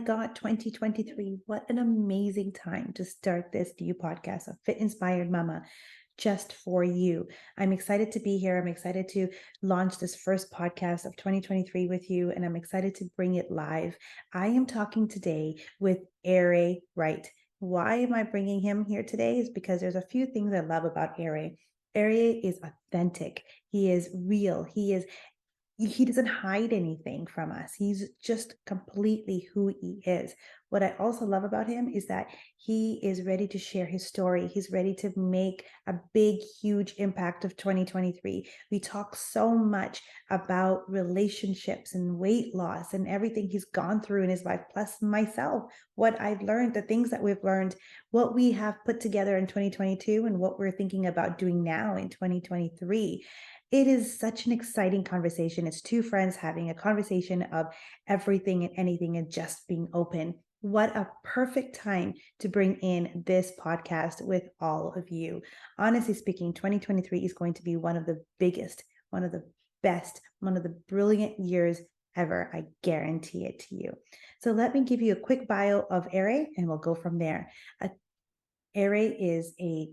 God, 2023. What an amazing time to start this new podcast of Fit Inspired Mama just for you. I'm excited to be here. I'm excited to launch this first podcast of 2023 with you, and I'm excited to bring it live. I am talking today with Aray Wright. Why am I bringing him here today? Is because there's a few things I love about Aray. Aray is authentic. He is real. He doesn't hide anything from us. He's just completely who he is. What I also love about him is that he is ready to share his story. He's ready to make a big, huge impact of 2023. We talk so much about relationships and weight loss and everything he's gone through in his life, plus myself, what I've learned, the things that we've learned, what we have put together in 2022, and what we're thinking about doing now in 2023. It is such an exciting conversation. It's two friends having a conversation of everything and anything and just being open. What a perfect time to bring in this podcast with all of you. Honestly speaking, 2023 is going to be one of the biggest, one of the best, one of the brilliant years ever. I guarantee it to you. So let me give you a quick bio of Aray and we'll go from there. Aray is a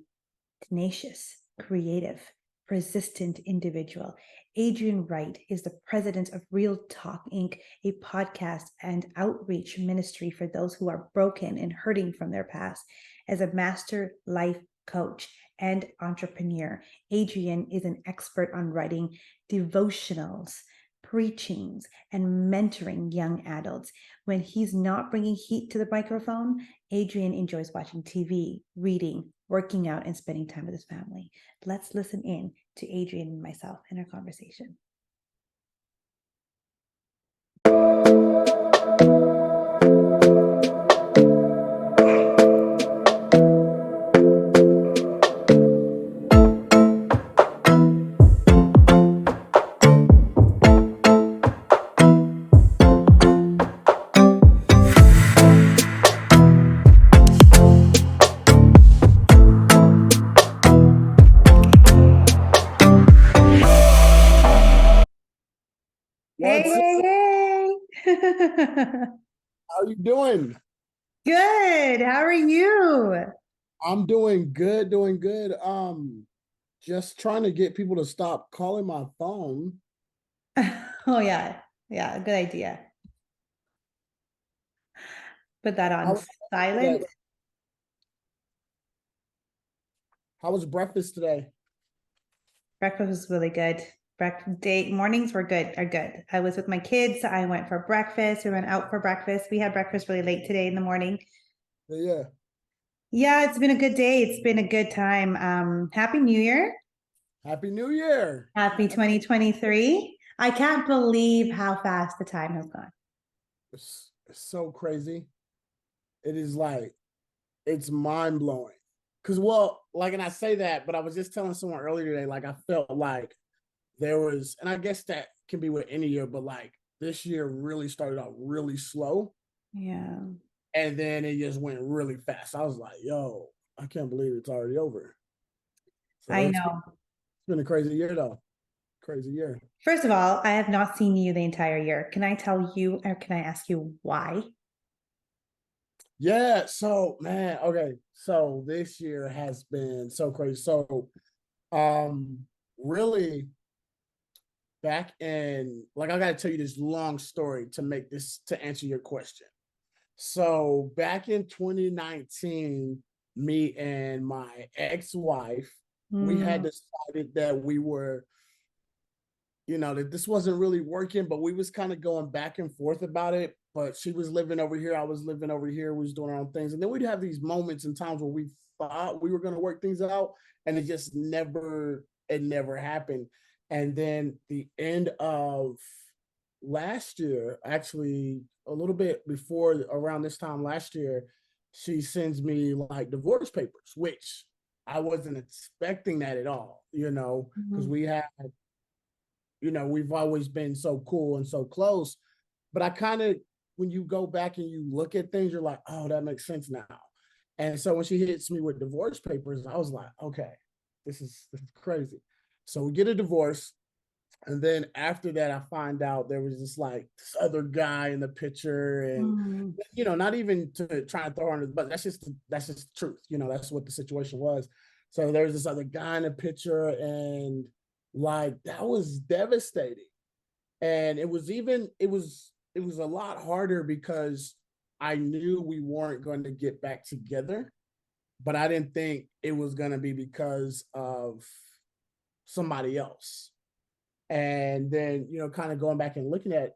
tenacious, creative, persistent individual. Adrian Wright is the president of Real Talk Inc., a podcast and outreach ministry for those who are broken and hurting from their past. As a master life coach and entrepreneur, Adrian is an expert on writing devotionals, preachings, and mentoring young adults. When he's not bringing heat to the microphone, Adrian enjoys watching TV, reading, working out, and spending time with his family. Let's listen in to Adrian and myself in our conversation. Hey. How you doing? Good. How are you? I'm doing good, doing good. Just trying to get people to stop calling my phone. Oh, yeah. Yeah, good idea. Put that on silent. How was breakfast today? Breakfast was really good. Mornings are good. I was with my kids. I went for breakfast. We went out for breakfast. We had breakfast really late today in the morning. Yeah. Yeah, it's been a good day. It's been a good time. Happy New Year. Happy New Year. Happy 2023. I can't believe how fast the time has gone. It's so crazy. It is like, it's mind blowing. Cause and I say that, but I was just telling someone earlier today, like I felt like there was, and I guess that can be with any year, but like this year really started out really slow. Yeah. And then it just went really fast. I was like, yo, I can't believe it's already over. So I it's know. been a crazy year though. Crazy year. First of all, I have not seen you the entire year. Can I tell you, or can I ask you why? Yeah. So man, okay. So this year has been so crazy. So really back in, like, I gotta tell you this long story to answer your question. So back in 2019, me and my ex-wife, we had decided that we were, that this wasn't really working, but we was kind of going back and forth about it. But she was living over here, I was living over here, we was doing our own things. And then we'd have these moments and times where we thought we were going to work things out, and it never happened. And then the end of last year, actually a little bit before around this time last year, she sends me like divorce papers, which I wasn't expecting that at all, because we had, we've always been so cool and so close. But I kind of, when you go back and you look at things, you're like, oh, that makes sense now. And so when she hits me with divorce papers, I was like, okay, this is crazy. So we get a divorce. And then after that, I find out there was this other guy in the picture, and Mm. not even to try and throw her under the bus. That's just the truth. That's what the situation was. So there was this other guy in the picture, and like that was devastating. And it was a lot harder because I knew we weren't going to get back together, but I didn't think it was going to be because of somebody else. And then, kind of going back and looking at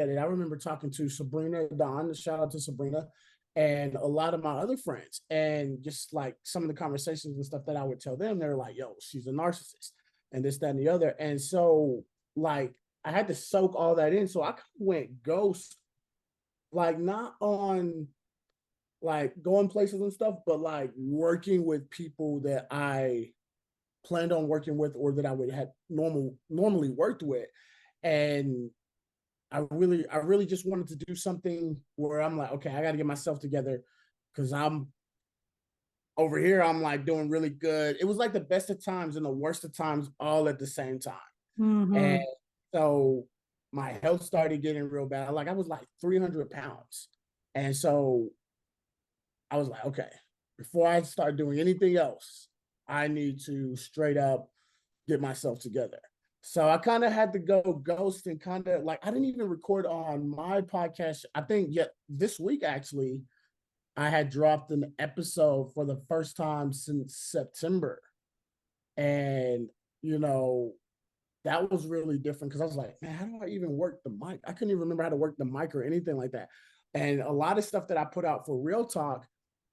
it, I remember talking to Sabrina Don, shout out to Sabrina, and a lot of my other friends, and just like some of the conversations and stuff that I would tell them, they're like, yo, she's a narcissist and this, that, and the other. And so like I had to soak all that in. So I kind of went ghost, like not on like going places and stuff, but like working with people that I planned on working with or that I would have normally worked with. And I really just wanted to do something where I'm like, okay, I got to get myself together because I'm over here. I'm like doing really good. It was like the best of times and the worst of times all at the same time. And Mm-hmm. so my health started getting real bad. Like I was like 300 pounds. And so I was like, okay, before I start doing anything else, I need to straight up get myself together. So I kind of had to go ghost and kind of like I didn't even record on my podcast. I think yet this week actually I had dropped an episode for the first time since September. And you know, that was really different because I was like, man, how do I even work the mic? I couldn't even remember how to work the mic or anything like that. And a lot of stuff that I put out for Real Talk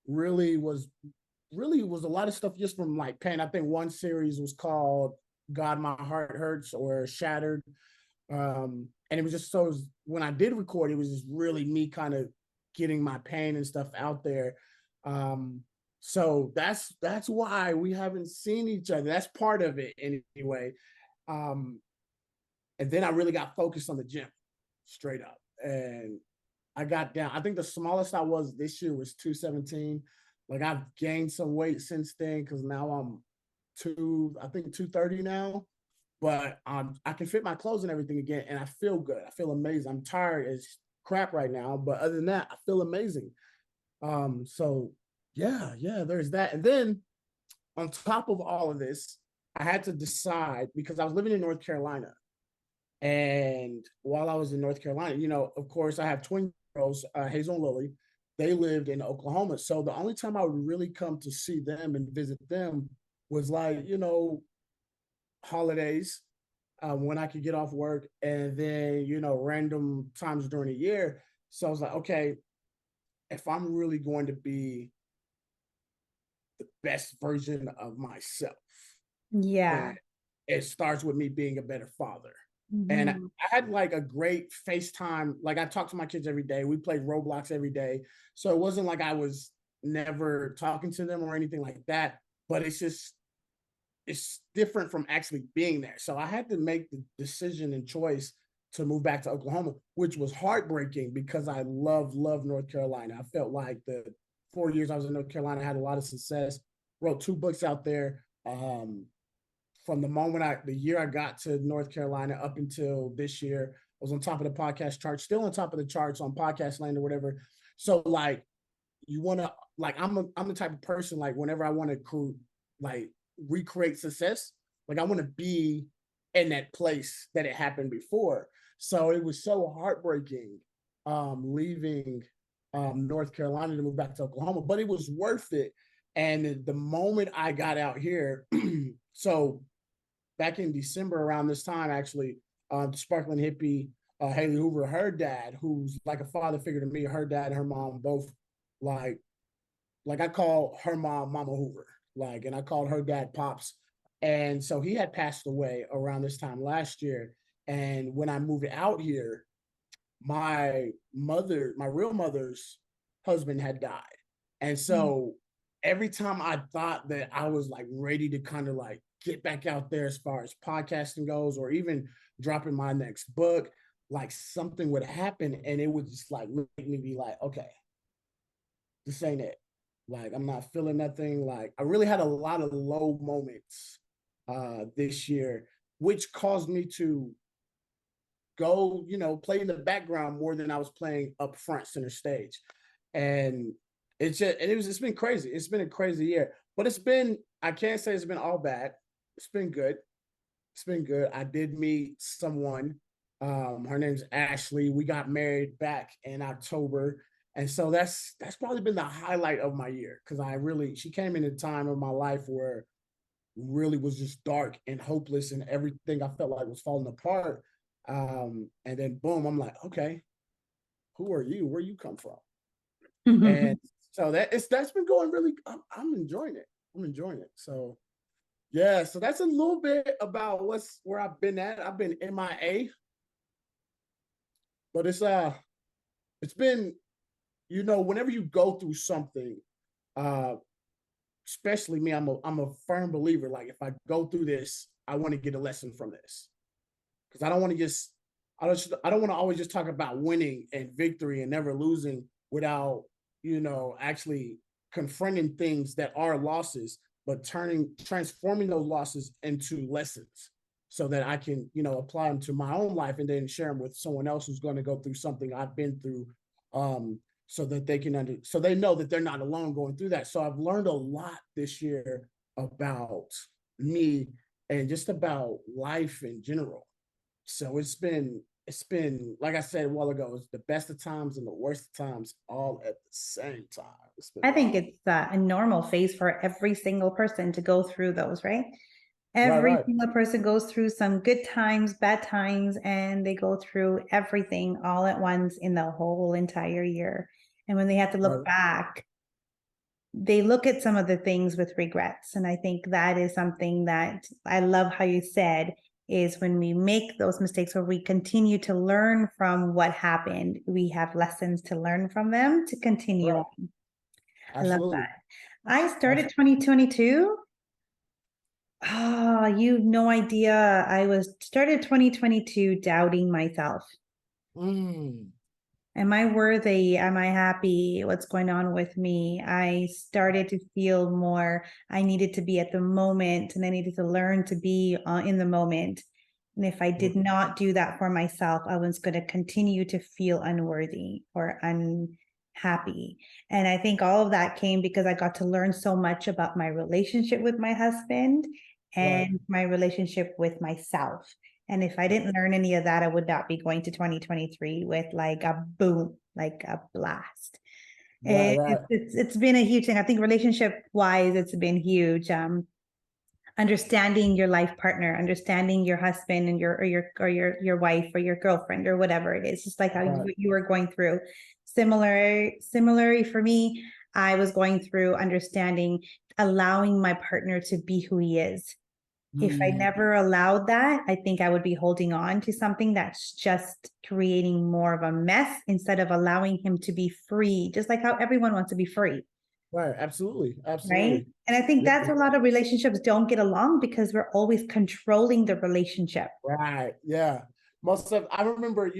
really was a lot of stuff just from like pain. I think one series was called God My Heart Hurts or Shattered. And it was just so when I did record, it was just really me kind of getting my pain and stuff out there. Um, so that's why we haven't seen each other. That's part of it anyway. Um, and then I really got focused on the gym straight up. And I got down. I think the smallest I was this year was 217. Like I've gained some weight since then because now I'm I think 230 now. But I can fit my clothes and everything again, and I feel good. I feel amazing. I'm tired as crap right now, but other than that, I feel amazing. So yeah, there's that. And then on top of all of this, I had to decide because I was living in North Carolina. And while I was in North Carolina, of course, I have twin girls, Hazel and Lily. They lived in Oklahoma. So the only time I would really come to see them and visit them was like, holidays when I could get off work and then, random times during the year. So I was like, okay, if I'm really going to be the best version of myself, then Yeah. it starts with me being a better father. And I Mm-hmm. had like a great FaceTime. Like I talked to my kids every day. We played Roblox every day. So it wasn't like I was never talking to them or anything like that. But it's different from actually being there. So I had to make the decision and choice to move back to Oklahoma, which was heartbreaking because I love North Carolina. I felt like the 4 years I was in North Carolina, I had a lot of success, wrote 2 books out there. From the year I got to North Carolina up until this year, I was on top of the podcast charts, still on top of the charts on podcast land or whatever. So like you want to like I'm the type of person like whenever I want to like recreate success, like I want to be in that place that it happened before. So it was so heartbreaking leaving North Carolina to move back to Oklahoma, but it was worth it. And the moment I got out here, so back in December around this time, actually, Sparkling Hippie, Haley Hoover, her dad, who's like a father figure to me, her dad and her mom both like like I call her mom Mama Hoover, like, and I called her dad Pops. And so he had passed away around this time last year. And when I moved out here, my real mother's husband had died. And so every time I thought that I was like ready to kind of like get back out there as far as podcasting goes, or even dropping my next book, like something would happen and it would just like make me be like, okay, this ain't it. Like I'm not feeling nothing. Like I really had a lot of low moments this year. which caused me to go, play in the background more than I was playing up front center stage. And it's been crazy. It's been a crazy year, but I can't say it's been all bad. It's been good. It's been good. I did meet someone. Her name's Ashley. We got married back in October. And so that's probably been the highlight of my year, because she came in a time of my life where really was just dark and hopeless, and everything I felt like was falling apart. And then boom, I'm like, okay, who are you? Where you come from? And so that's been going really. I'm enjoying it. I'm enjoying it. So yeah, so that's a little bit about where I've been at. I've been MIA, but it's been, whenever you go through something, especially me, I'm a firm believer. Like, if I go through this, I want to get a lesson from this, because I don't want to always just talk about winning and victory and never losing without, actually confronting things that are losses, but transforming those losses into lessons, so that I can, apply them to my own life and then share them with someone else who's going to go through something I've been through, so that so they know that they're not alone going through that. So I've learned a lot this year about me and just about life in general. So it's been, like I said a while ago, it's the best of times and the worst of times all at the same time. It's been I think wild. it's a normal phase for every single person to go through those, right? Right, Every right, single person goes through some good times, bad times, and they go through everything all at once in the whole entire year. And when they have to look right, back, they look at some of the things with regrets. And I think that is something that I love how you said, is when we make those mistakes or we continue to learn from what happened, we have lessons to learn from them to continue right. on. I love Absolutely. that. I started Absolutely. 2022. Oh, you've no idea. I was started 2022 doubting myself. Mm, Am I worthy? Am I happy? What's going on with me? I started to feel more, I needed to be at the moment and I needed to learn to be in the moment. And if I did not do that for myself, I was going to continue to feel unworthy or unhappy. And I think all of that came because I got to learn so much about my relationship with my husband right, and my relationship with myself. And if I right, didn't learn any of that, I would not be going to 2023 with like a boom, like a blast. right, right, It's been a huge thing. I think relationship wise, it's been huge. Understanding your life partner, understanding your husband and your wife or your girlfriend or whatever it is, just like how right. you were going through. Similarly for me, I was going through understanding, allowing my partner to be who he is. If I Mm, never allowed that, I think I would be holding on to something that's just creating more of a mess instead of allowing him to be free, just like how everyone wants to be free, right. Absolutely. right? Absolutely. And I think Yeah. that's a lot of relationships don't get along because we're always controlling the relationship. Right. Yeah. Most of I remember,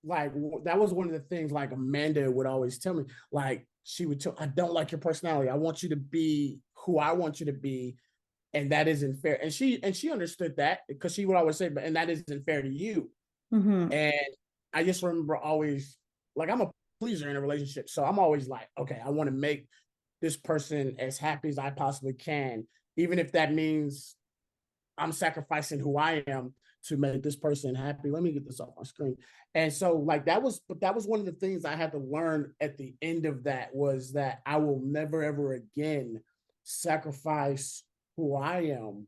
like that was one of the things like Amanda would always tell me. Like, she would tell, I don't like your personality. I want you to be who I want you to be. And that isn't fair. And she understood that, because she would always say, but and that isn't fair to you. Mm-hmm. And I just remember always, like, I'm a pleaser in a relationship. So I'm always like, okay, I want to make this person as happy as I possibly can, even if that means I'm sacrificing who I am to make this person happy. Let me get this off my screen. And so, like, but that was one of the things I had to learn at the end of that, was that I will never ever again sacrifice who I am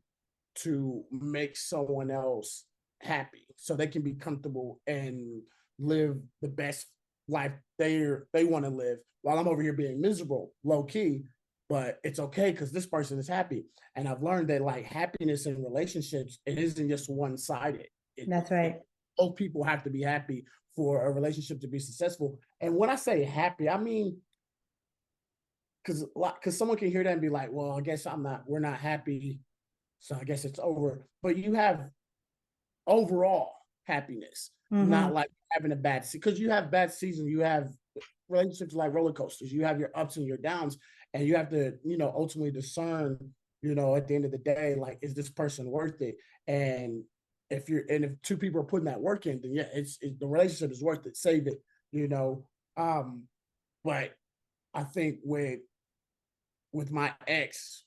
to make someone else happy, so they can be comfortable and live the best life they want to live, while I'm over here being miserable, low key. But it's okay, because this person is happy. And I've learned that, like, happiness in relationships, it isn't just one-sided. That's right. Both people have to be happy for a relationship to be successful. And when I say happy, I mean, because someone can hear that and be like, well, I guess we're not happy, so I guess it's over. But you have overall happiness, Mm-hmm. not like having a bad season. Because you have bad seasons, you have relationships like roller coasters. You have your ups and your downs, and you have to, ultimately discern at the end of the day, like, is this person worth it? And if two people are putting that work in, then yeah, the relationship is worth it. Save it, you know. But I think with my ex,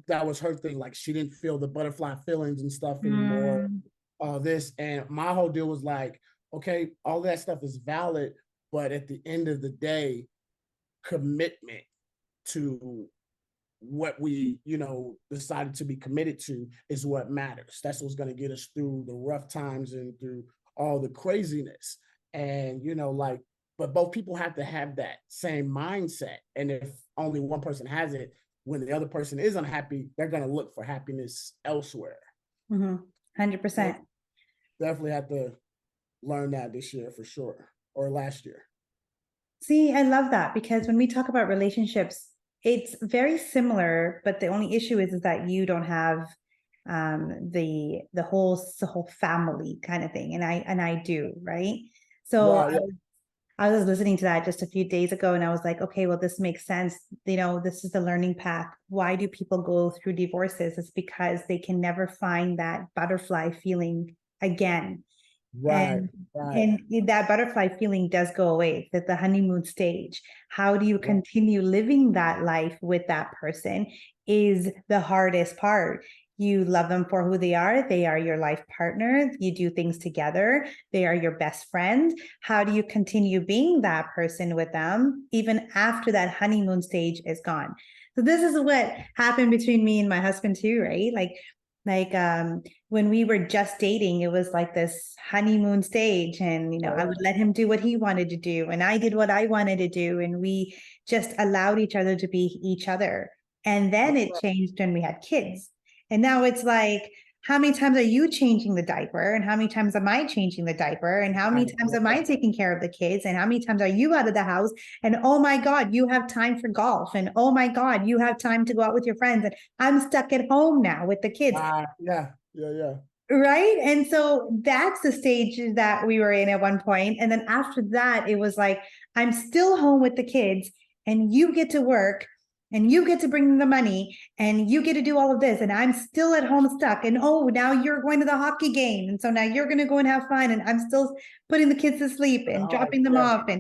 that was her thing. Like, she didn't feel the butterfly feelings and stuff anymore. Mm, All this, and my whole deal was like, okay, all that stuff is valid, but at the end of the day, commitment to what we, decided to be committed to is what matters. That's what's going to get us through the rough times and through all the craziness. And, like, but both people have to have that same mindset. And if only one person has it, when the other person is unhappy, they're going to look for happiness elsewhere. mhm, Def- 100%. Definitely have to learn that this year for sure, or last year. See, I love that because when we talk about relationships, it's very similar, but the only issue is that you don't have the whole family kind of thing, and I do, right? So Right. Yeah. I was listening to that just a few days ago, and I was like, okay, well, this makes sense. This is the learning path. Why do people go through divorces? It's because they can never find that butterfly feeling again. Right. and Right. and that butterfly feeling does go away at the honeymoon stage. How do you Right. continue living that life with that person is the hardest part. You love them for who they are your life partner, you do things together, they are your best friend. How do you continue being that person with them even after that honeymoon stage is gone? So this is what happened between me and my husband too, right? Like when we were just dating, it was like this honeymoon stage, and I would let him do what he wanted to do and I did what I wanted to do, and we just allowed each other to be each other. And then it changed when we had kids, and now it's like, how many times are you changing the diaper, and how many times am I changing the diaper, and how many Right. times am I taking care of the kids, and how many times are you out of the house, and oh my god, you have time for golf, and oh my god, you have time to go out with your friends, and I'm stuck at home now with the kids. Yeah. Yeah. Yeah. Right. And so that's the stage that we were in at one point. And then after that, it was like, I'm still home with the kids, and you get to work, and you get to bring the money, and you get to do all of this. And I'm still at home stuck. And oh, now you're going to the hockey game. And so now you're going to go and have fun. And I'm still putting the kids to sleep and Oh, dropping them yeah. off.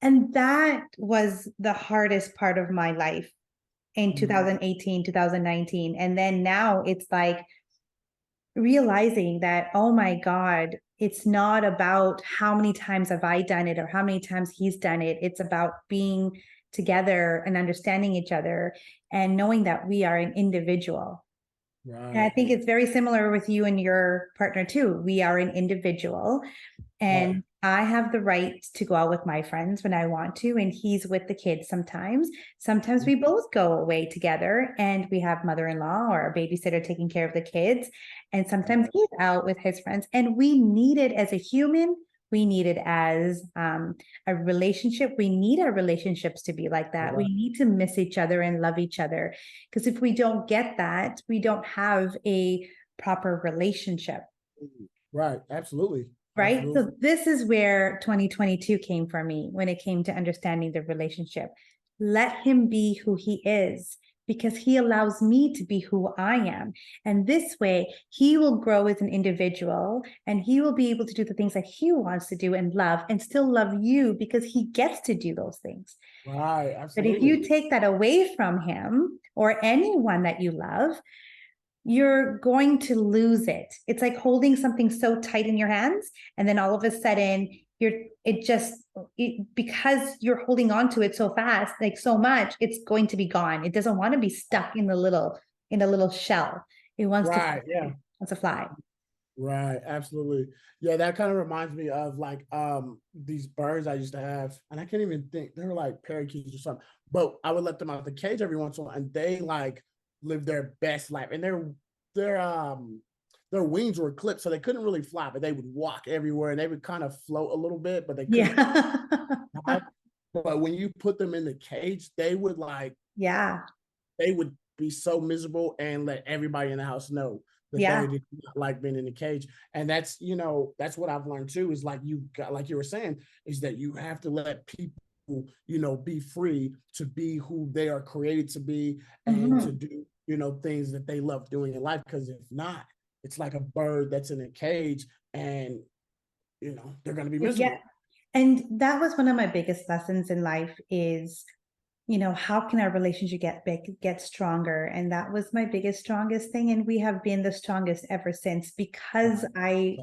And that was the hardest part of my life in Mhm. 2018, 2019. And then now it's like, realizing that, oh my God, it's not about how many times have I done it or how many times he's done it. It's about being together and understanding each other and knowing that we are an individual. And I Right. think it's very similar with you and your partner too. We are an individual, Right. and I have the right to go out with my friends when I want to, and he's with the kids sometimes. Sometimes we both go away together and we have mother-in-law or a babysitter taking care of the kids. And sometimes Right. he's out with his friends. And we need it as a human. We need it as a relationship. We need our relationships to be like that. Right. We need to miss each other and love each other. Because if we don't get that, we don't have a proper relationship. Right. Absolutely. Right. Absolutely. So this is where 2022 came for me when it came to understanding the relationship. Let him be who he is, because he allows me to be who I am. And this way, he will grow as an individual, and he will be able to do the things that he wants to do and love, and still love you because he gets to do those things. Right. But if Absolutely. you take that away from him or anyone that you love, you're going to lose it. It's like holding something so tight in your hands, and then all of a sudden because you're holding on to it so fast, like so much, it's going to be gone. It doesn't want to be stuck in the little shell. It wants to Right. Yeah. fly. Right. Absolutely. Yeah. That kind of reminds me of like these birds I used to have, and I can't even think they were like parakeets or something. But I would let them out the cage every once in a while, and they like live their best life. And their wings were clipped, so they couldn't really fly, but they would walk everywhere and they would kind of float a little bit, but they couldn't Yeah. fly. But when you put them in the cage, Yeah. they would be so miserable and let everybody in the house know that they Yeah. did not like being in the cage. And that's what I've learned too, is like you got, like you were saying, is that you have to let people, be free to be who they are created to be and to Mhm. do things that they love doing in life. Because if not, it's like a bird that's in a cage, and they're going to be Yeah. miserable. And that was one of my biggest lessons in life is, how can our relationship get big, get stronger? And that was my biggest, strongest thing. And we have been the strongest ever since because I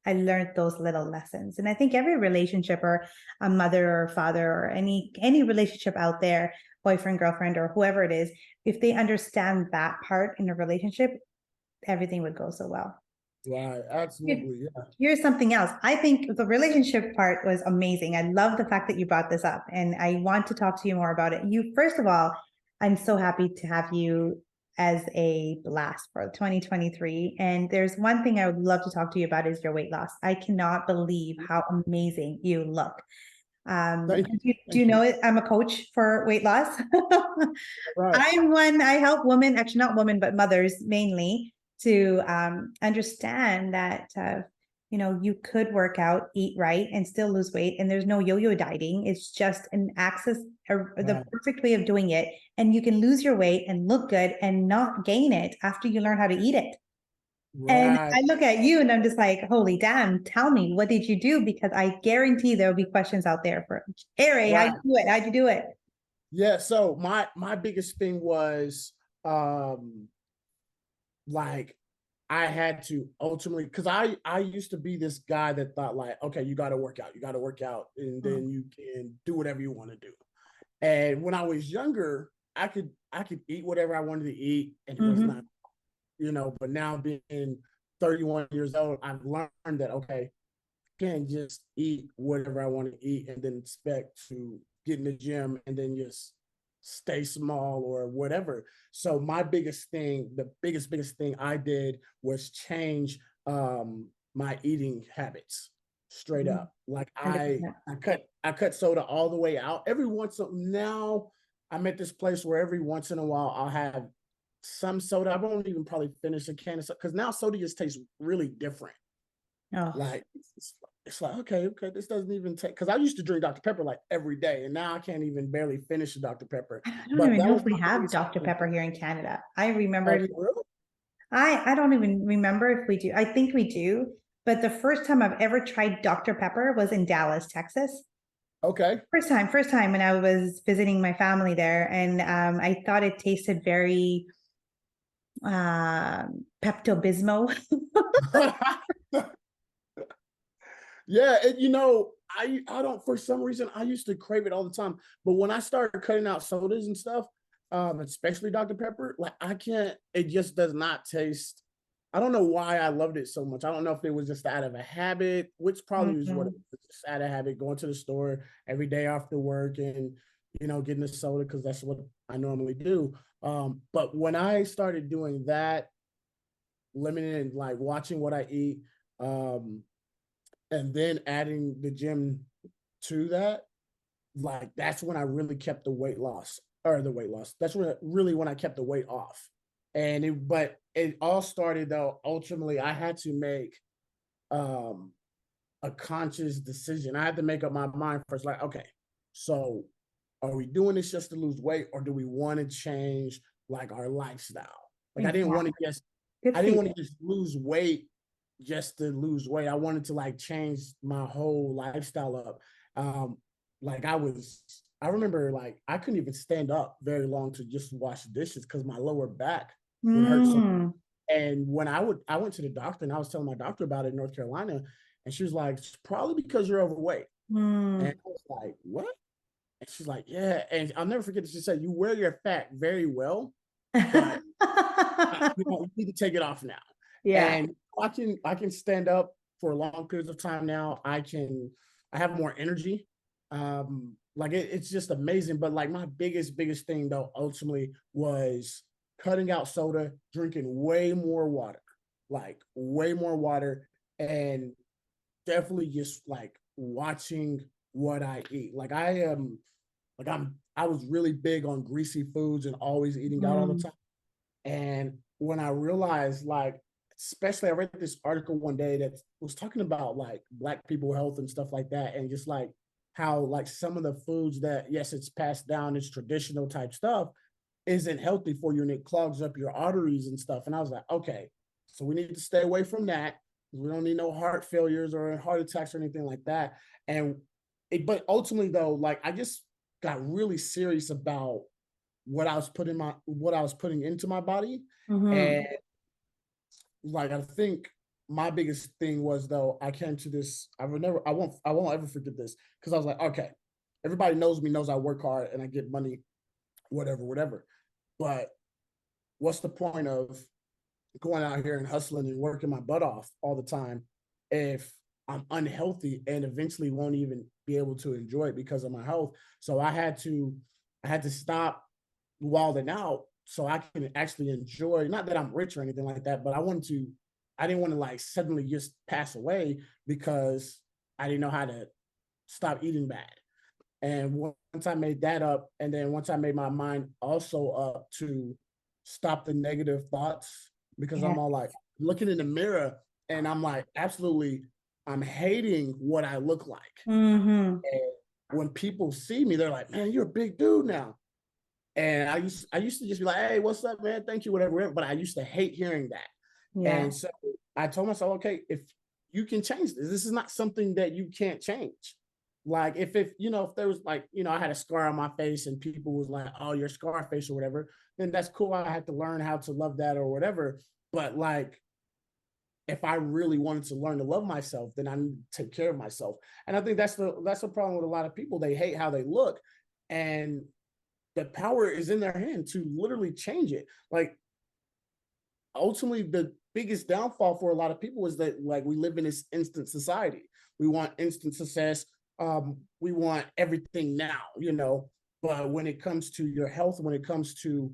learned those little lessons. And I think every relationship, or a mother or father, or any relationship out there, boyfriend, girlfriend, or whoever it is, if they understand that part in a relationship, everything would go so well. Right, absolutely, yeah. Here's something else. I think the relationship part was amazing. I love the fact that you brought this up, and I want to talk to you more about it. First of all, I'm so happy to have you as a blast for 2023. And there's one thing I would love to talk to you about is your weight loss. I cannot believe how amazing you look. Thank you. Do you know it? I'm a coach for weight loss. Right. I help women, actually not women, but mothers mainly, to understand that you could work out, eat right, and still lose weight. And there's no yo-yo dieting. It's just an access, the perfect way of doing it. And you can lose your weight and look good and not gain it after you learn how to eat it. And Right. I look at you and I'm just like, holy damn, tell me, what did you do? Because I guarantee there'll be questions out there for Aray, how'd you do it? How'd you do it? Yeah, so my biggest thing was like I had to ultimately, because I used to be this guy that thought like, okay, you got to work out, and then you can do whatever you want to do. And when I was younger, I could eat whatever I wanted to eat, and it was not, But now being 31 years old, I've learned that okay, I can't just eat whatever I want to eat and then expect to get in the gym and then just stay small or whatever. So my biggest thing, the biggest thing I did was change my eating habits straight up. Like I cut soda all the way out. Every once in now I'm at this place where every once in a while I'll have some soda. I won't even probably finish a can of soda because now soda just tastes really different. Oh, Like it's like okay, this doesn't even take, because I used to drink Dr. Pepper like every day, and now I can't even barely finish a Dr. Pepper. I don't But even that know was if we my have biggest Dr. thing. Pepper here in Canada. I Oh, remember, for real? I don't even remember if we do. I think we do. But the first time I've ever tried Dr. Pepper was in Dallas, Texas. Okay. First time when I was visiting my family there. And I thought it tasted very Pepto-Bismol. Yeah, and I don't, for some reason I used to crave it all the time. But when I started cutting out sodas and stuff, especially Dr. Pepper, like I can't, it just does not taste. I don't know why I loved it so much. I don't know if it was just out of a habit, which probably was what it was, just out of habit, going to the store every day after work and getting a soda because that's what I normally do. But when I started doing that, limiting, like watching what I eat, um, and then adding the gym to that, like that's when I really kept the weight loss, or the weight loss. That's when I kept the weight off. But it all started though. Ultimately, I had to make um a conscious decision. I had to make up my mind first. Like, okay, so are we doing this just to lose weight, or do we want to change like our lifestyle? Like, Exactly. Good I for didn't you. want to just lose weight just to lose weight. I wanted to like change my whole lifestyle up. Like I remember like I couldn't even stand up very long to just wash dishes because my lower back would hurt so. Mm. And when I went to the doctor and I was telling my doctor about it in North Carolina, and she was like, it's probably because you're overweight. And Mm. I was like, what? And she's like, yeah. And I'll never forget that she said, you wear your fat very well, but you need to take it off now. Yeah. And I can stand up for long periods of time now. I have more energy. Like it's just amazing. But like my biggest thing though, ultimately was cutting out soda, drinking way more water, like way more water, and definitely just like watching what I eat. Like I was really big on greasy foods and always eating out all the Mm. time. And when I realized, like, especially I read this article one day that was talking about like Black people health and stuff like that, and just like how like some of the foods that, yes, it's passed down, it's traditional type stuff, isn't healthy for you and it clogs up your arteries and stuff. And I was like, okay, so we need to stay away from that. We don't need no heart failures or heart attacks or anything like that. And but ultimately though, like I just got really serious about what I was putting into my body. Mm-hmm. And like I think my biggest thing was though, I came to this, I won't ever forget this, because I was like, okay, everybody knows me, knows I work hard and I get money, whatever, whatever. But what's the point of going out here and hustling and working my butt off all the time if I'm unhealthy and eventually won't even be able to enjoy it because of my health? So I had to stop wilding out so I can actually enjoy, not that I'm rich or anything like that, but I didn't want to like suddenly just pass away because I didn't know how to stop eating bad. And once I made that up, and then once I made my mind also up to stop the negative thoughts, because Yeah. I'm all like looking in the mirror and I'm like, absolutely, I'm hating what I look like. Mm-hmm. And when people see me, they're like, man, you're a big dude now. And I used to just be like, hey, what's up, man? Thank you, whatever, whatever. But I used to hate hearing that. Yeah. And so I told myself, okay, if you can change this is not something that you can't change. Like if you know, if there was like, you know, I had a scar on my face and people was like, oh, your scar face or whatever, then that's cool. I had to learn how to love that or whatever. But like if I really wanted to learn to love myself, then I need to take care of myself. And I think that's the problem with a lot of people. They hate how they look. And the power is in their hand to literally change it. Like ultimately the biggest downfall for a lot of people is that like we live in this instant society. We want instant success. We want everything now, you know. But when it comes to your health, when it comes to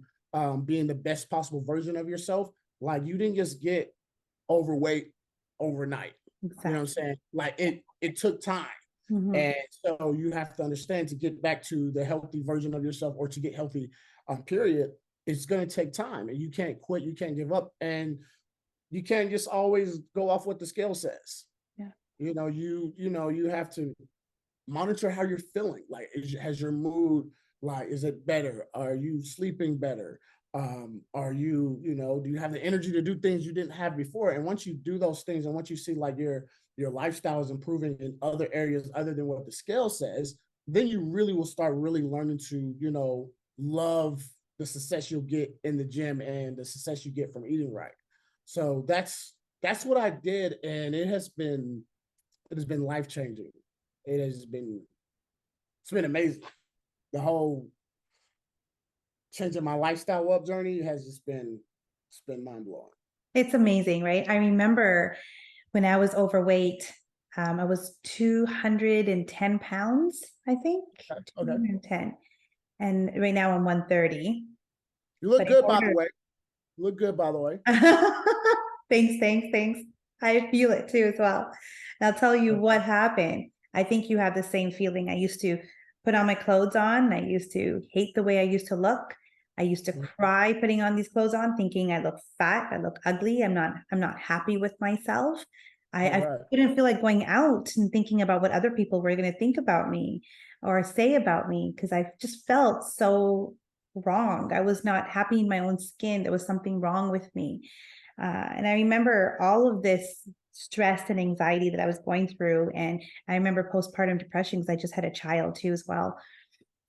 being the best possible version of yourself, like you didn't just get overweight overnight. You know what I'm Exactly. saying? Like it took time. Mm-hmm. And so you have to understand, to get back to the healthy version of yourself or to get healthy, period, it's going to take time and you can't quit. You can't give up, and you can't just always go off what the scale says. Yeah. You know, you have to monitor how you're feeling. Like, has your mood, like, is it better? Are you sleeping better? Are you, you know, do you have the energy to do things you didn't have before? And once you do those things, and once you see like your lifestyle is improving in other areas other than what the scale says, then you really will start really learning to, you know, love the success you'll get in the gym and the success you get from eating right. So that's what I did, and it has been life changing. It has been it's been amazing. The whole changing my lifestyle up journey has just been it's been mind blowing. It's amazing, right? I remember when I was overweight, I was 210 pounds, I think, Okay. 210. And right now I'm 130. You look But in good, by the order, way. You look good, by the way. thanks, thanks, thanks. I feel it too as well. And I'll tell you what happened. I think you have the same feeling. I used to put on my clothes on. I used to hate the way I used to look. I used to cry putting on these clothes on, thinking I look fat, I look ugly. I'm not happy with myself. I Right. didn't feel like going out and thinking about what other people were going to think about me or say about me, because I just felt so wrong. I was not happy in my own skin. There was something wrong with me. And I remember all of this stress and anxiety that I was going through. And I remember postpartum depression because I just had a child too as well.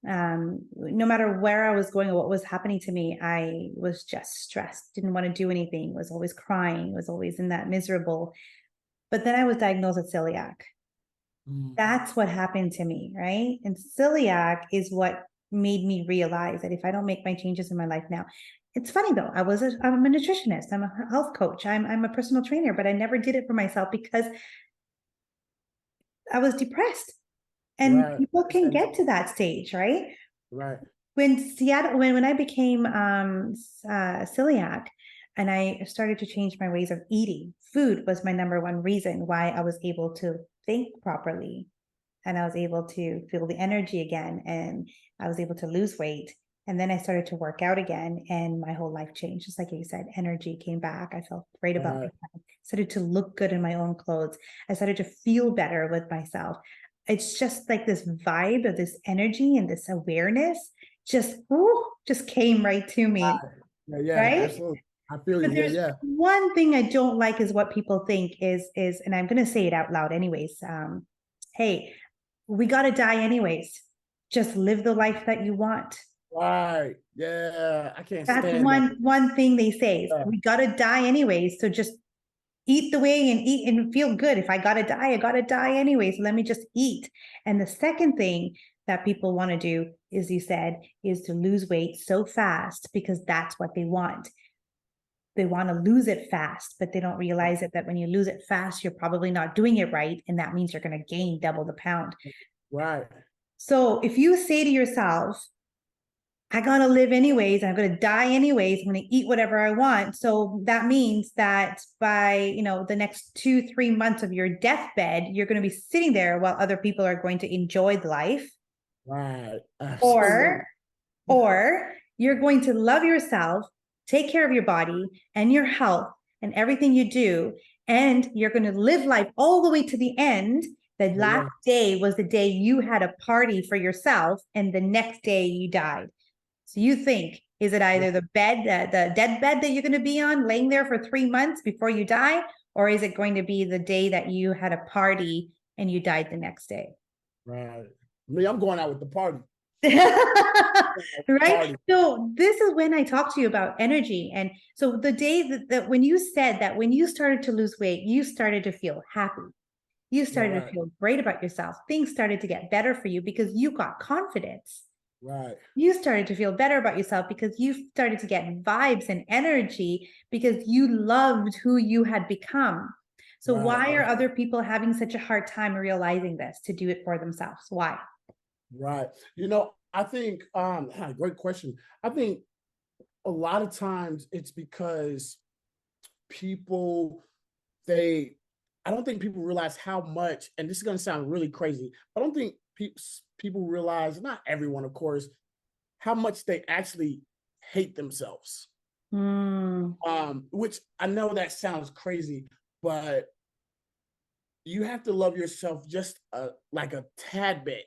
No matter where I was going or what was happening to me, I was just stressed, didn't want to do anything, was always crying, was always in that miserable. But then I was diagnosed with celiac. Mm. That's what happened to me, right? And celiac is what made me realize that if I don't make my changes in my life now, it's funny though. I'm a nutritionist. I'm a health coach. I'm a personal trainer, but I never did it for myself because I was depressed. And Right. people can get to that stage, right? Right. When I became celiac, and I started to change my ways of eating, food was my number one reason why I was able to think properly, and I was able to feel the energy again, and I was able to lose weight. And then I started to work out again, and my whole life changed. Just like you said, energy came back. I felt great about Right. myself. Started to look good in my own clothes. I started to feel better with myself. It's just like this vibe of this energy and this awareness. just came right to me, Yeah, right? absolutely. I feel you. But Yeah, there's yeah. one thing I don't like is what people think is, and I'm going to say it out loud anyways. Hey, we got to die anyways. Just live the life that you want. Right. Yeah. I can't That's stand that. one thing they say is Yeah. we got to die anyways. So just eat the way and eat and feel good. If I got to die, I got to die anyways. So let me just eat. And the second thing that people want to do, is you said, is to lose weight so fast because that's what they want. They want to lose it fast, but they don't realize it that when you lose it fast, you're probably not doing it right. And that means you're going to gain double the pound. Right. So if you say to yourself, I gotta live anyways, I'm gonna die anyways, I'm gonna eat whatever I want. So that means that by the next 2-3 months of your deathbed, you're gonna be sitting there while other people are going to enjoy the life. Right. Absolutely. Or or you're going to love yourself, take care of your body and your health and everything you do, and you're going to live life all the way to the end. The last Yeah. day was the day you had a party for yourself, and the next day you died. So you think, is it Yeah. either the bed, the dead bed that you're going to be on, laying there for 3 months before you die, or is it going to be the day that you had a party and you died the next day? Right. Me, I'm going out with the party. Right? Party. So this is when I talk to you about energy. And so the day that when you said that when you started to lose weight, you started to feel happy. You Yeah. started to Right. feel great about yourself. Things started to get better for you because you got confidence. Right. You started to feel better about yourself because you started to get vibes and energy because you loved who you had become. So Right. why are other people having such a hard time realizing this to do it for themselves? Why? Right. I think great question. I think a lot of times it's because people they I don't think people realize how much, and this is going to sound really crazy. I don't think people realize, not everyone, of course, how much they actually hate themselves. Mm, Which I know that sounds crazy, but you have to love yourself just like a tad bit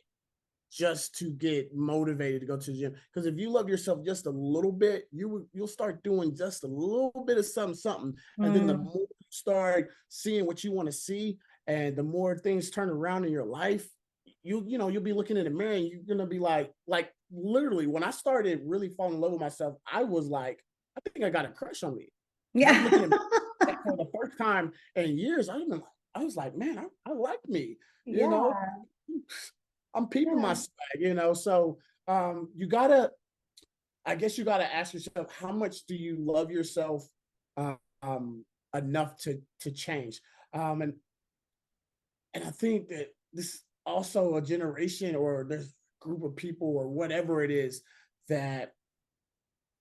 just to get motivated to go to the gym. Because if you love yourself just a little bit, you'll start doing just a little bit of something, and then the mm, more you start seeing what you want to see, and the more things turn around in your life, you'll be looking in the mirror and you're gonna be like literally. When I started really falling in love with myself, I was like, I think I got a crush on me because I'm looking yeah. at me for the first time in years. I was like, man, I like me, you know. Yeah. I'm peeping my Yeah. swag. So you gotta, I guess you gotta ask yourself, how much do you love yourself enough to change? And I think that this also a generation, or there's a group of people or whatever it is, that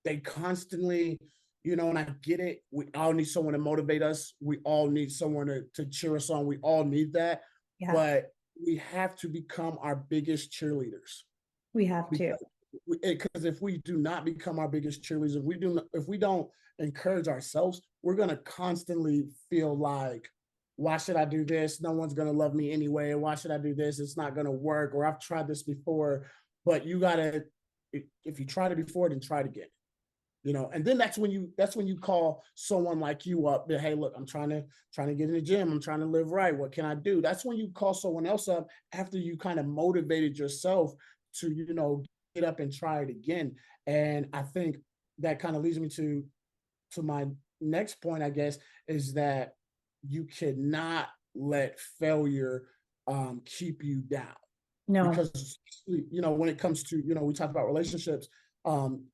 they constantly, and I get it. We all need someone to motivate us. We all need someone to cheer us on. We all need that. Yeah. But we have to become our biggest cheerleaders. We have to. Because if we do not become our biggest cheerleaders, if we don't encourage ourselves, we're gonna constantly feel like, why should I do this? No one's gonna love me anyway. Why should I do this? It's not gonna work. Or I've tried this before. But you gotta, if you tried it before, then try it again. And then that's when you call someone like you up. That, hey, look, I'm trying to get in the gym. I'm trying to live right. What can I do? That's when you call someone else up after you kind of motivated yourself to get up and try it again. And I think that kind of leads me to my next point, I guess, is that you cannot let failure keep you down. No. Because when it comes to, we talk about relationships,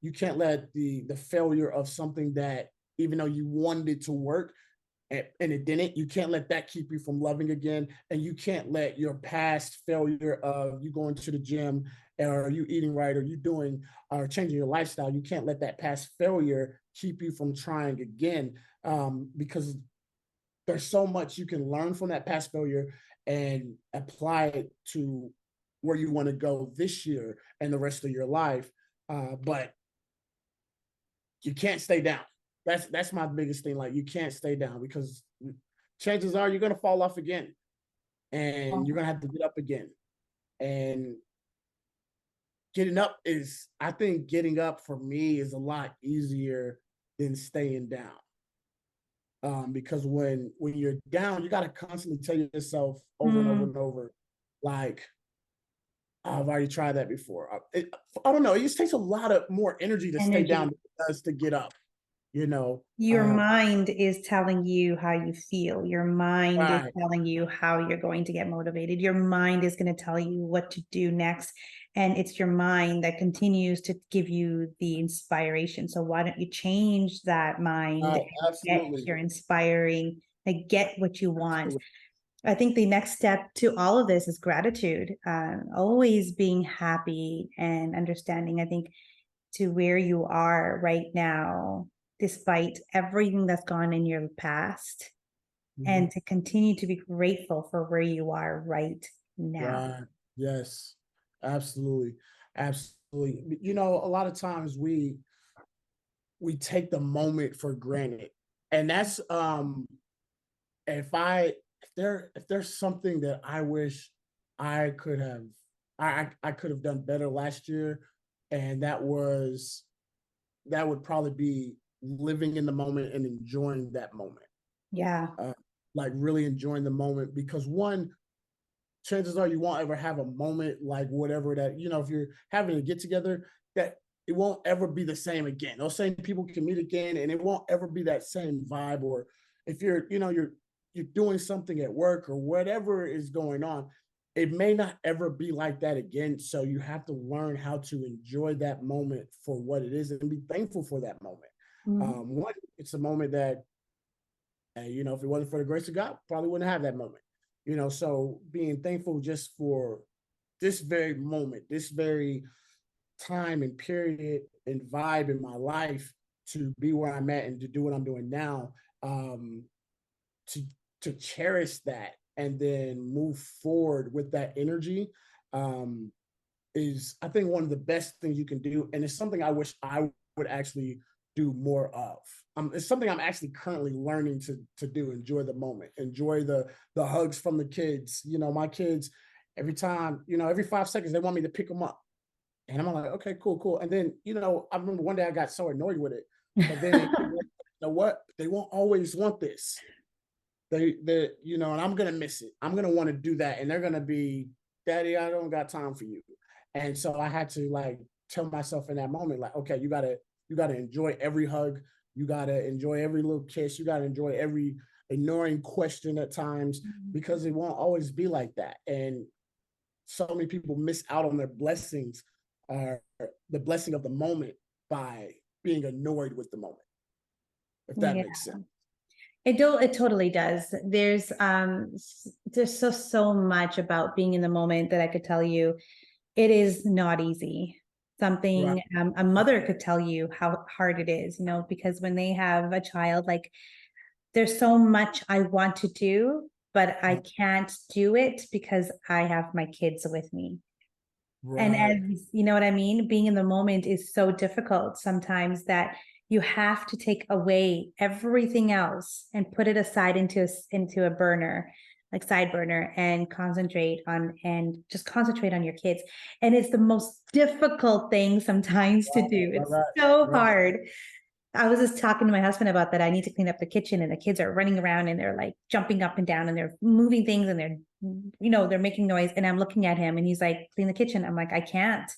you can't let the failure of something that, even though you wanted it to work and it didn't, you can't let that keep you from loving again. And you can't let your past failure of you going to the gym, or you eating right, or you doing or changing your lifestyle, you can't let that past failure keep you from trying again. Because there's so much you can learn from that past failure and apply it to where you want to go this year and the rest of your life. But you can't stay down. That's my biggest thing. Like, you can't stay down, because chances are you're gonna fall off again, and you're gonna have to get up again. And I think getting up for me is a lot easier than staying down. Because when you're down, you got to constantly tell yourself over and over Mm. and over, like, I've already tried that before. I don't know. It just takes a lot of more energy to stay down Energy. than it does to get up. You know, Your mind is telling you how you feel. Your mind is right? telling you how you're going to get motivated. Your mind is going to tell you what to do next. And it's your mind that continues to give you the inspiration. So why don't you change that mind and get Absolutely, your inspiring, like get what you want. absolutely. I think the next step to all of this is gratitude, always being happy and understanding. I think to where you are right now, despite everything that's gone in your past, Mhm. and to continue to be grateful for where you are right now. Right. Yes. Absolutely. Absolutely. You know, a lot of times we take the moment for granted. And that's if I if there's something that I wish I could have I could have done better last year, and that would probably be living in the moment and enjoying that moment. Yeah. Uh, like really enjoying the moment, because one, chances are you won't ever have a moment like whatever that, if you're having a get together, that it won't ever be the same again. Those same people can meet again and it won't ever be that same vibe. Or if you're doing something at work or whatever is going on, it may not ever be like that again. So you have to learn how to enjoy that moment for what it is and be thankful for that moment. Mhm. One, it's a moment that, if it wasn't for the grace of God, probably wouldn't have that moment. So being thankful just for this very moment, this very time and period and vibe in my life, to be where I'm at and to do what I'm doing now, to cherish that and then move forward with that energy, um, is, I think, one of the best things you can do, and it's something I wish I would actually do more of. It's something I'm actually currently learning to do. Enjoy the moment, enjoy the hugs from the kids. My kids, every time, every 5 seconds, they want me to pick them up, and I'm like, okay, cool, cool. And then, I remember one day I got so annoyed with it, but then you know what? They won't always want this. And I'm gonna miss it. I'm gonna want to do that, and they're gonna be, Daddy, I don't got time for you. And so I had to, like, tell myself in that moment, like, okay, you gotta enjoy every hug, you gotta enjoy every little kiss, you gotta enjoy every ignoring question at times, because it won't always be like that. And so many people miss out on their blessings, uh, the blessing of the moment, by being annoyed with the moment, if that Yeah. makes sense. It totally does. There's so much about being in the moment that I could tell you. It is not easy. Right. Something a mother could tell you how hard it is, because when they have a child, like there's so much I want to do, but I can't do it because I have my kids with me. And Right. as you know what I mean, being in the moment is so difficult sometimes that you have to take away everything else and put it aside into a burner, like side burner, and just concentrate on your kids. And it's the most difficult thing sometimes to do. Right. It's Right. so Right. hard. I was just talking to my husband about that. I need to clean up the kitchen, and the kids are running around and they're like jumping up and down and they're moving things and they're making noise. And I'm looking at him and he's like, clean the kitchen. I'm like, I can't.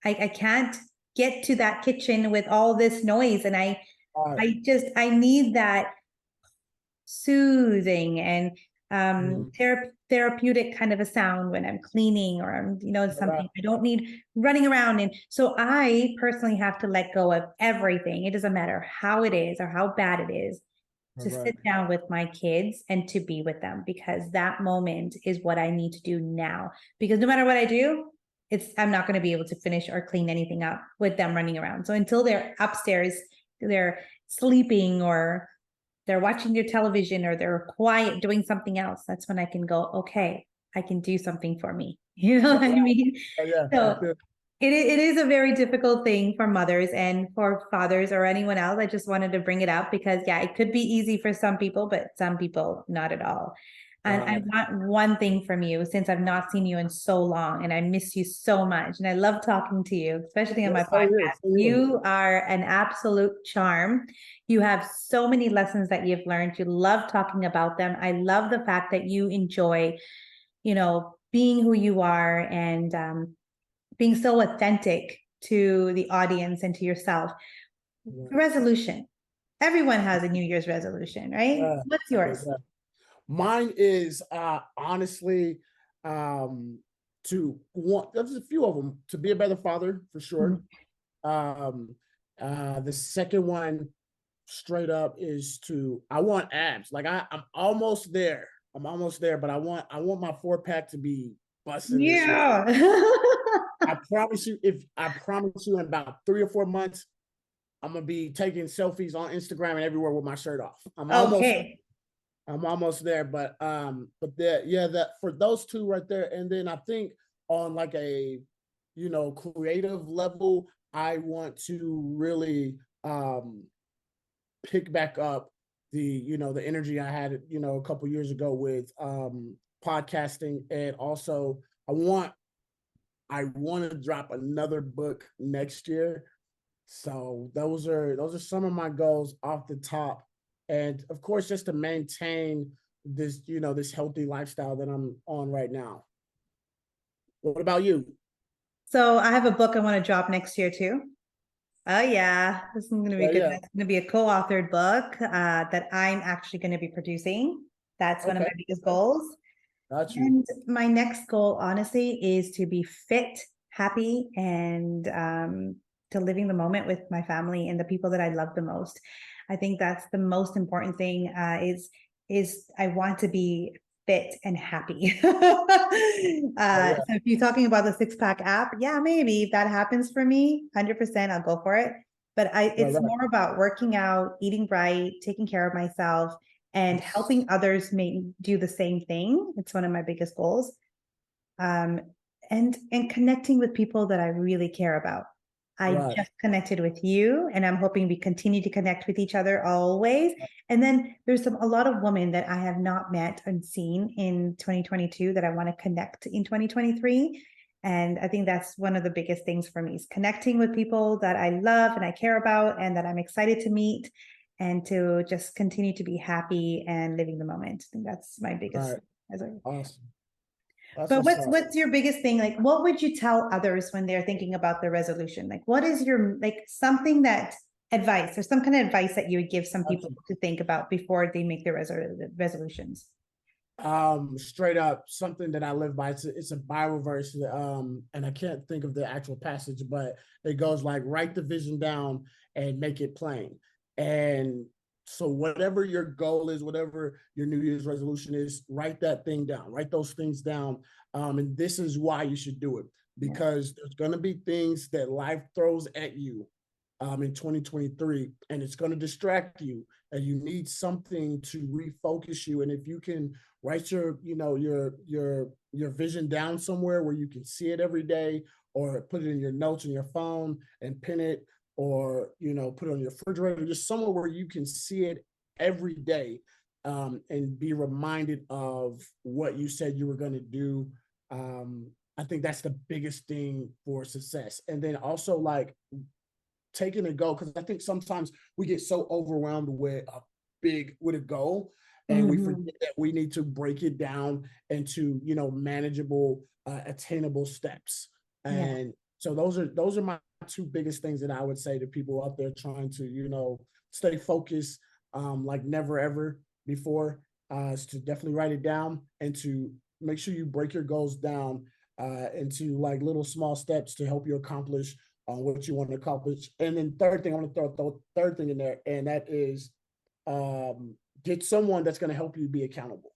I can't get to that kitchen with all this noise. And Right. I need that soothing and Mhm. therapeutic kind of a sound when I'm cleaning or I'm, Right. something. I don't need running around. And so I personally have to let go of everything. It doesn't matter how it is or how bad it is, to Right. sit down with my kids and to be with them, because that moment is what I need to do now. Because no matter what I do, I'm not going to be able to finish or clean anything up with them running around. So until they're upstairs, they're sleeping or they're watching their television or they're quiet doing something else, that's when I can go, okay, I can do something for me. You know what I Right. mean? Oh, yeah. I So feel. It is a very difficult thing for mothers and for fathers or anyone else. I just wanted to bring it up because, yeah, it could be easy for some people, but some people not at all. And I Right. want one thing from you since I've not seen you in so long and I miss you so much. And I love talking to you, especially on Yeah, my same here. podcast. Same here. You are an absolute charm. You have so many lessons that you've learned. You love talking about them. I love the fact that you enjoy, being who you are and being so authentic to the audience and to yourself. Yeah. Resolution. Everyone has a New Year's resolution, right? Yeah. What's Yeah. yours? Yeah. Mine is honestly um to want, there's a few of them, to be a better father for sure. Um the second one straight up is to, I want abs. Like I'm almost there. I'm almost there, but I want my 4-pack to be busting this year. Yeah. I promise you in about 3 or 4 months, I'm gonna be taking selfies on Instagram and everywhere with my shirt off. Okay. I'm almost there, but that for those two right there, and then I think on like a creative level, I want to really pick back up the energy I had a couple years ago with podcasting, and also I want to drop another book next year. So those are some of my goals off the top. And of course, just to maintain this healthy lifestyle that I'm on right now. What about you? So I have a book I want to drop next year too. Oh yeah, this is going to be Yeah, good. yeah. That's going to be a co-authored book that I'm actually going to be producing. That's one of Okay. my biggest goals. Got you. And my next goal, honestly, is to be fit, happy, and to living the moment with my family and the people that I love the most. I think that's the most important thing. Is I want to be fit and happy. Oh yeah. So if you're talking about the 6-pack app, yeah, maybe if that happens for me, 100%, I'll go for it. But Right, it's right. more about working out, eating right, taking care of myself, and Yes. helping others make do the same thing. It's one of my biggest goals. Um, and connecting with people that I really care about. I Right. just connected with you, and I'm hoping we continue to connect with each other always. And then there's a lot of women that I have not met and seen in 2022 that I want to connect in 2023. And I think that's one of the biggest things for me is connecting with people that I love and I care about and that I'm excited to meet and to just continue to be happy and living the moment. I think that's my biggest. Right. Awesome. That's But what's what's up. what's your biggest thing? Like, what would you tell others when they're thinking about the resolution? Like, what is your like something that advice or some kind of advice that you would give some Got people you. to think about before they make their resolutions? Straight up, something that I live by. It's a Bible verse, and I can't think of the actual passage, but it goes like, write the vision down and make it plain. And so whatever your goal is, whatever your New Year's resolution is, write that thing down, write those things down. And this is why you should do it, Yeah. because there's going to be things that life throws at you in 2023, and it's going to distract you, and you need something to refocus you. And if you can write your vision down somewhere where you can see it every day, or put it in your notes on your phone and pin it, or put it on your refrigerator, just somewhere where you can see it every day, and be reminded of what you said you were going to do. I think that's the biggest thing for success. And then also, like, taking a goal, because I think sometimes we get so overwhelmed with a goal, and we Mhm. forget that we need to break it down into manageable, attainable steps. Yeah. And so those are my two biggest things that I would say to people out there trying to stay focused, like never ever before. Is to definitely write it down, and to make sure you break your goals down into like little small steps to help you accomplish on what you want to accomplish. And then third thing, I want to throw the third thing in there, and that is get someone that's going to help you be accountable.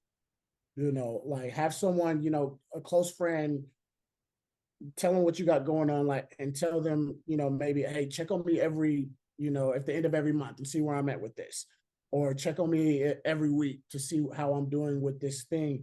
Like, have someone, a close friend, tell them what you got going on, like, and tell them, maybe, hey, check on me every, at the end of every month and see where I'm at with this. or check on me every week to see how I'm doing with this thing.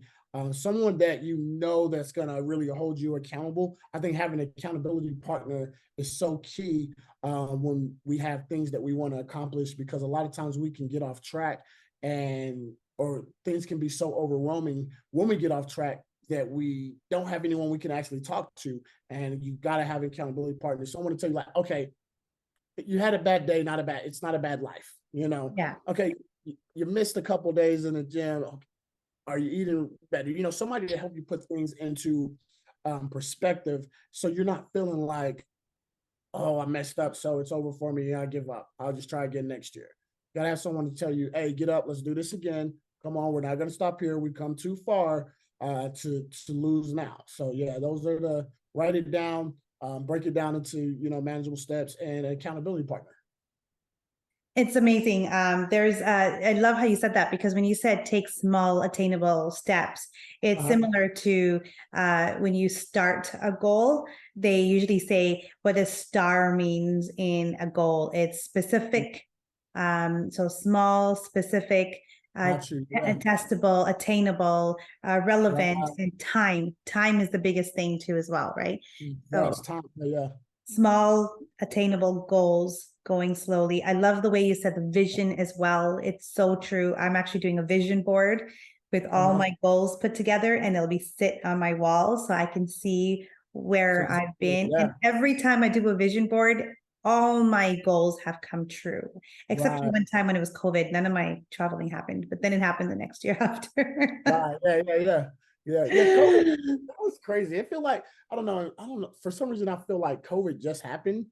Someone that you know that's gonna really hold you accountable. I think having an accountability partner is so key when we have things that we want to accomplish, because a lot of times we can get off track, and or things can be so overwhelming when we get off track that we don't have anyone we can actually talk to. And you got to have an accountability partner. So I want to tell you, like, okay, you had a bad day, it's not a bad life, you know. Yeah. Okay, you missed a couple days in the gym. Are you eating better? You know, somebody to help you put things into perspective, so you're not feeling like, oh, I messed up, so it's over for me. I give up. I'll just try again next year. You gotta have someone to tell you, hey, get up, let's do this again. Come on, we're not gonna stop here. We've come too far to lose now. So yeah, those are the write it down, break it down into, you know, manageable steps, and an accountability partner. It's amazing. I love how you said that, because when you said take small, attainable steps, it's similar to when you start a goal. They usually say what a star means in a goal. It's specific, so small, specific, testable, attainable, relevant, and time. Time is the biggest thing too, as well, right? So Time, yeah. Small, attainable goals, going slowly. I love the way you said the vision as well. It's so true. I'm actually doing a vision board with all my goals put together, and it'll be sit on my wall so I can see where I've been. And every time I do a vision board, all my goals have come true, except for one time when it was COVID. None of my traveling happened, but then it happened the next year after. Yeah. COVID, that was crazy. I feel like, I don't know. For some reason, I feel like COVID just happened,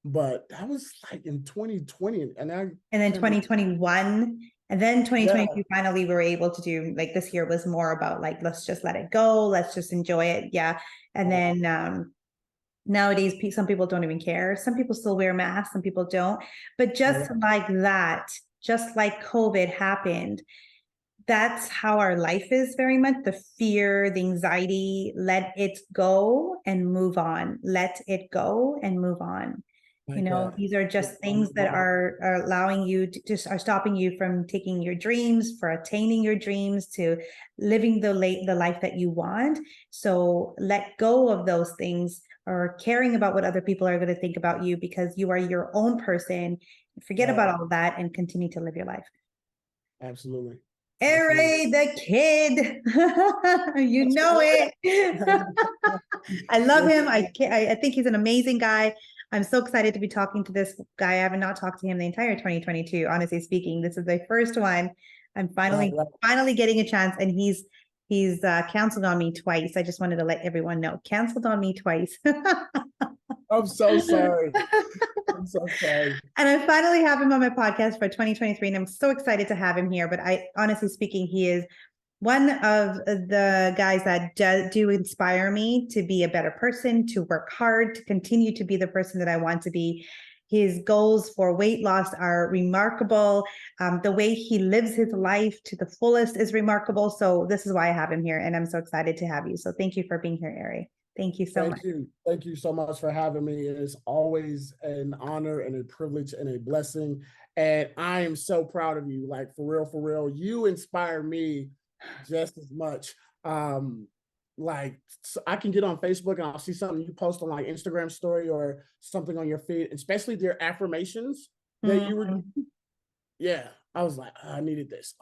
but that was like in 2020, and then 2021, and then 2022, finally we were able to do, like, this year was more about like, let's just let it go, let's just enjoy it. Yeah. And then nowadays some people don't even care. Some people still wear masks, some people don't. But just like that, just like COVID happened, that's how our life is very much. The fear, the anxiety, let it go and move on. Let it go and move on. You know, these are just things that are allowing you to just are stopping you from taking your dreams, for attaining your dreams, to living the life that you want. So let go of those things, or caring about what other people are going to think about you, because you are your own person. Forget about all of that and continue to live your life. Absolutely. Aray, the kid, you know it. I love him. I think he's an amazing guy. I'm so excited to be talking to this guy. I have not talked to him the entire 2022. Honestly speaking, this is the first one. I'm finally getting a chance, and he's canceled on me twice. I just wanted to let everyone know, canceled on me twice. I'm so sorry. I'm so sorry. And I finally have him on my podcast for 2023, and I'm so excited to have him here. But honestly speaking, he is one of the guys that do inspire me to be a better person, to work hard, to continue to be the person that I want to be. His goals for weight loss are remarkable. The way he lives his life to the fullest is remarkable. So this is why I have him here, and I'm so excited to have you. So thank you for being here, Aray. Thank you so much. Thank you so much for having me. It is always an honor and a privilege and a blessing. And I am so proud of you. Like, for real. You inspire me just as much. Like, so I can get on Facebook and I'll see something you post on like Instagram story or something on your feed, especially their affirmations that you were. Yeah, I was like, oh, I needed this.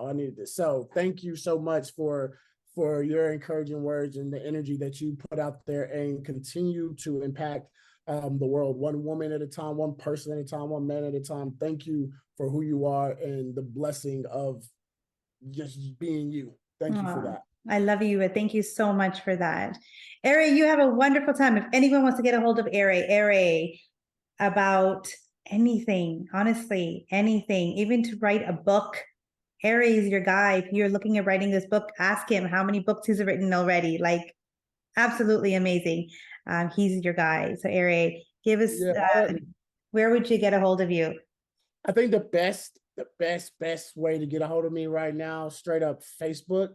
So thank you so much for your encouraging words and the energy that you put out there, and continue to impact the world, one woman at a time, one person at a time, one man at a time. Thank you for who you are and the blessing of just being you. Thank you for that. I love you. Thank you so much for that. Aray, you have a wonderful time. If anyone wants to get a hold of Aray about anything, honestly, anything, even to write a book, Aray is your guy. If you're looking at writing this book, ask him how many books he's written already. Like, absolutely amazing. He's your guy. So Aray, give us, where would you get a hold of you? I think the best way to get a hold of me right now, straight up Facebook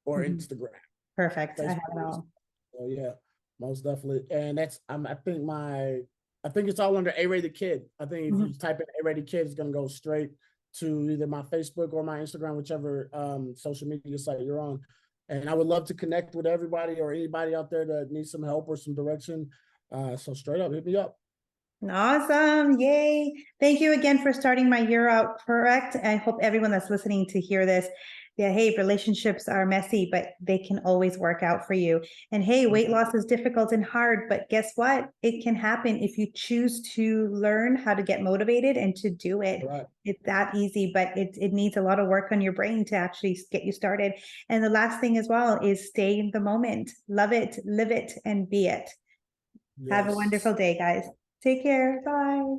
or Instagram. Perfect. I have it all. So yeah, most definitely. And that's I think it's all under Aray the Kid. I think if you type in Aray the Kid, it's gonna go straight to either my Facebook or my Instagram, whichever social media site you're on. And I would love to connect with everybody or anybody out there that needs some help or some direction. So straight up, hit me up. Awesome. Yay. Thank you again for starting my year out correct. I hope everyone that's listening to hear this, yeah, hey, relationships are messy, but they can always work out for you. And hey, weight loss is difficult and hard, but guess what? It can happen if you choose to learn how to get motivated and to do it. Right. It's that easy, but it needs a lot of work on your brain to actually get you started. And the last thing as well is stay in the moment, love it, live it, and be it. Yes. Have a wonderful day, guys. Take care. Bye.